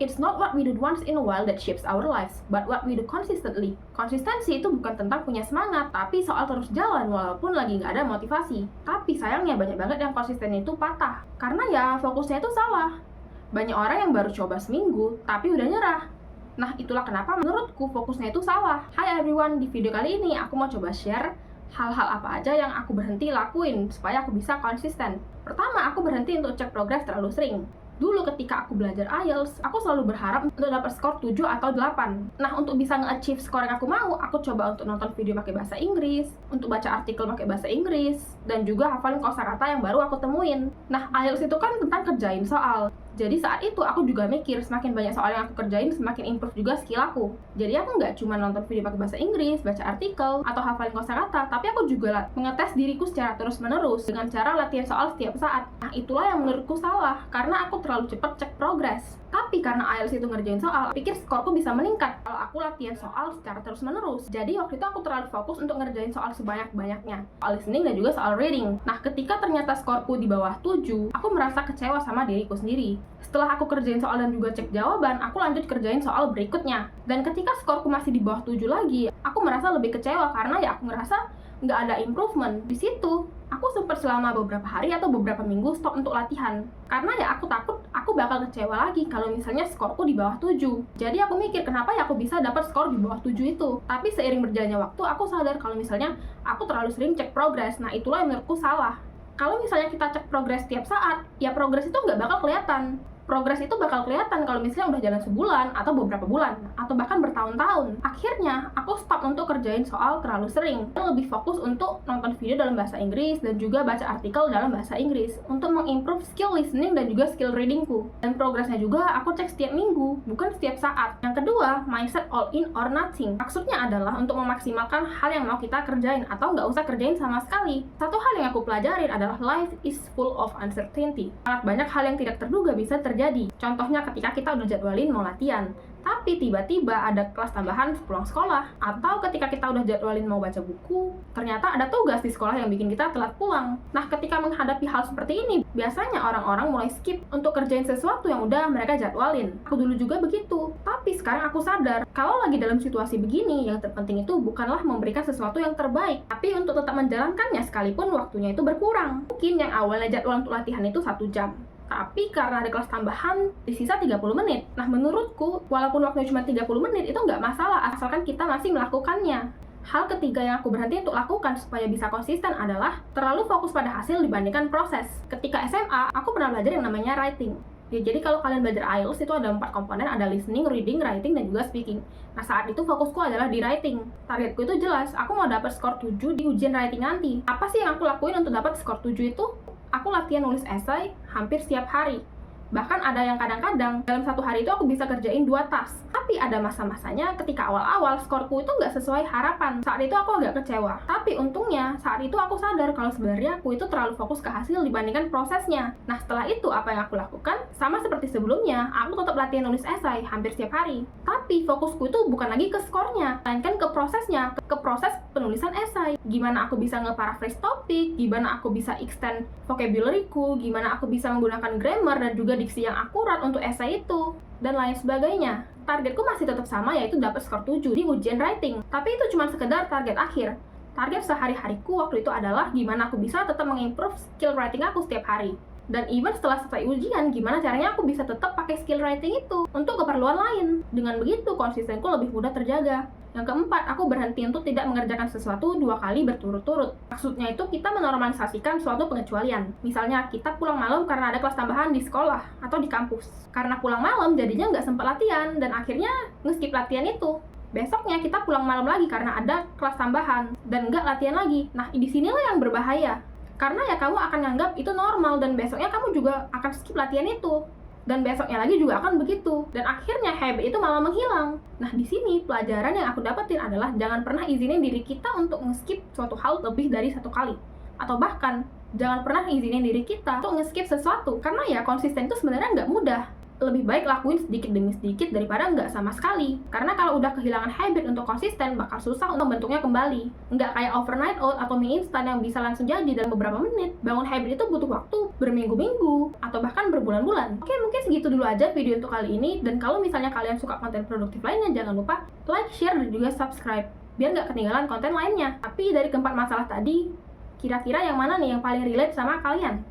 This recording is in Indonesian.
It's not what we do once in a while that shapes our lives, but what we do consistently. Konsistensi itu bukan tentang punya semangat, tapi soal terus jalan walaupun lagi nggak ada motivasi. Tapi sayangnya banyak banget yang konsisten itu patah, karena ya fokusnya itu salah. Banyak orang yang baru coba seminggu, tapi udah nyerah. Nah, itulah kenapa menurutku fokusnya itu salah. Hai everyone, di video kali ini aku mau coba share hal-hal apa aja yang aku berhenti lakuin supaya aku bisa konsisten. Pertama, aku berhenti untuk cek progres terlalu sering. Dulu ketika aku belajar IELTS, aku selalu berharap untuk dapat skor 7 atau 8. Nah, untuk bisa nge-achieve skor yang aku mau, aku coba untuk nonton video pakai bahasa Inggris, untuk baca artikel pakai bahasa Inggris, dan juga hafalin kosakata yang baru aku temuin. Nah, IELTS itu kan tentang kerjain soal. Jadi saat itu aku juga mikir, semakin banyak soal yang aku kerjain, semakin improve juga skill aku. Jadi aku nggak cuma nonton video pakai bahasa Inggris, baca artikel, atau hafalin kosakata, tapi aku juga mengetes diriku secara terus-menerus dengan cara latihan soal setiap saat. Nah, itulah yang menurutku salah, karena aku terlalu cepat cek progres. Tapi karena IELTS itu ngerjain soal, pikir skorku bisa meningkat kalau aku latihan soal secara terus-menerus. Jadi waktu itu aku terlalu fokus untuk ngerjain soal sebanyak-banyaknya, soal listening dan juga soal reading. Nah, ketika ternyata skorku di bawah 7, aku merasa kecewa sama diriku sendiri. Setelah aku kerjain soal dan juga cek jawaban, aku lanjut kerjain soal berikutnya. Dan ketika skorku masih di bawah 7 lagi, aku merasa lebih kecewa karena ya aku ngerasa nggak ada improvement. Di situ, aku sempat selama beberapa hari atau beberapa minggu stop untuk latihan. Karena ya aku takut aku bakal kecewa lagi kalau misalnya skorku di bawah 7. Jadi aku mikir kenapa ya aku bisa dapat skor di bawah 7 itu. Tapi seiring berjalannya waktu, aku sadar kalau misalnya aku terlalu sering cek progres. Nah, itulah yang menurutku salah. Kalau misalnya kita cek progres tiap saat, ya progres itu nggak bakal kelihatan. Progres itu bakal kelihatan kalau misalnya udah jalan sebulan, atau beberapa bulan, atau bahkan bertahun-tahun. Akhirnya, aku stop untuk kerjain soal terlalu sering. Lebih fokus untuk nonton video dalam bahasa Inggris, dan juga baca artikel dalam bahasa Inggris, untuk mengimprove skill listening dan juga skill readingku. Dan progresnya juga aku cek setiap minggu, bukan setiap saat. Yang kedua, mindset all in or nothing. Maksudnya adalah untuk memaksimalkan hal yang mau kita kerjain, atau nggak usah kerjain sama sekali. Satu hal yang aku pelajarin adalah life is full of uncertainty. Sangat banyak hal yang tidak terduga bisa terjadi. Contohnya ketika kita udah jadwalin mau latihan, tapi tiba-tiba ada kelas tambahan pulang sekolah. Atau ketika kita udah jadwalin mau baca buku, ternyata ada tugas di sekolah yang bikin kita telat pulang. Nah, ketika menghadapi hal seperti ini, biasanya orang-orang mulai skip untuk kerjain sesuatu yang udah mereka jadwalin. Aku dulu juga begitu. Tapi sekarang aku sadar, kalau lagi dalam situasi begini, yang terpenting itu bukanlah memberikan sesuatu yang terbaik, tapi untuk tetap menjalankannya sekalipun waktunya itu berkurang. Mungkin yang awalnya jadwal untuk latihan itu 1 jam. Tapi karena ada kelas tambahan, di sisa 30 menit. Nah, menurutku, walaupun waktunya cuma 30 menit, itu nggak masalah, asalkan kita masih melakukannya. Hal ketiga yang aku berhenti untuk lakukan supaya bisa konsisten adalah terlalu fokus pada hasil dibandingkan proses. Ketika SMA, aku pernah belajar yang namanya writing. Ya, jadi kalau kalian belajar IELTS itu ada 4 komponen, ada listening, reading, writing, dan juga speaking. Nah, saat itu fokusku adalah di writing. Targetku itu jelas, aku mau dapat skor 7 di ujian writing nanti. Apa sih yang aku lakuin untuk dapat skor 7 itu? Aku latihan nulis esai hampir setiap hari. Bahkan ada yang kadang-kadang dalam 1 hari itu aku bisa kerjain 2 task. Tapi ada masa-masanya ketika awal-awal skorku itu nggak sesuai harapan. Saat itu aku agak kecewa. Tapi untungnya saat itu aku sadar kalau sebenarnya aku itu terlalu fokus ke hasil dibandingkan prosesnya. Nah, setelah itu apa yang aku lakukan? Sama seperti sebelumnya, aku tetap latihan nulis esai hampir setiap hari. Tapi fokusku itu bukan lagi ke skornya, melainkan ke prosesnya, ke proses penulisan esai. Gimana aku bisa nge-paraphrase topik, gimana aku bisa extend vocabulary-ku, gimana aku bisa menggunakan grammar dan juga diksi yang akurat untuk esai itu, dan lain sebagainya. Targetku masih tetap sama, yaitu dapat skor 7 di ujian writing. Tapi itu cuma sekedar target akhir. Target sehari-hariku waktu itu adalah gimana aku bisa tetap mengimprove skill writing aku setiap hari. Dan even setelah selesai ujian, gimana caranya aku bisa tetap pakai skill writing itu untuk keperluan lain. Dengan begitu, konsistenku lebih mudah terjaga. Yang keempat, aku berhenti untuk tidak mengerjakan sesuatu 2 kali berturut-turut. Maksudnya itu kita menormalisasikan suatu pengecualian. Misalnya, kita pulang malam karena ada kelas tambahan di sekolah atau di kampus. Karena pulang malam, jadinya nggak sempat latihan, dan akhirnya nge-skip latihan itu. Besoknya kita pulang malam lagi karena ada kelas tambahan, dan nggak latihan lagi. Nah, disinilah yang berbahaya. Karena ya kamu akan nganggap itu normal, dan besoknya kamu juga akan skip latihan itu. Dan besoknya lagi juga akan begitu. Dan akhirnya habit itu malah menghilang. Nah, di sini pelajaran yang aku dapetin adalah jangan pernah izinin diri kita untuk nge-skip suatu hal lebih dari 1 kali. Atau bahkan, jangan pernah izinin diri kita untuk nge-skip sesuatu. Karena ya konsisten itu sebenarnya nggak mudah. lebih baik lakuin sedikit demi sedikit daripada nggak sama sekali. Karena kalau udah kehilangan habit untuk konsisten, bakal susah untuk membentuknya kembali. Nggak kayak overnight oat atau mie instan yang bisa langsung jadi dalam beberapa menit. Bangun habit itu butuh waktu berminggu-minggu atau bahkan berbulan-bulan. Oke, mungkin segitu dulu aja video untuk kali ini. Dan kalau misalnya kalian suka konten produktif lainnya, jangan lupa like, share, dan juga subscribe biar nggak ketinggalan konten lainnya. Tapi dari keempat masalah tadi, kira-kira yang mana nih yang paling relate sama kalian?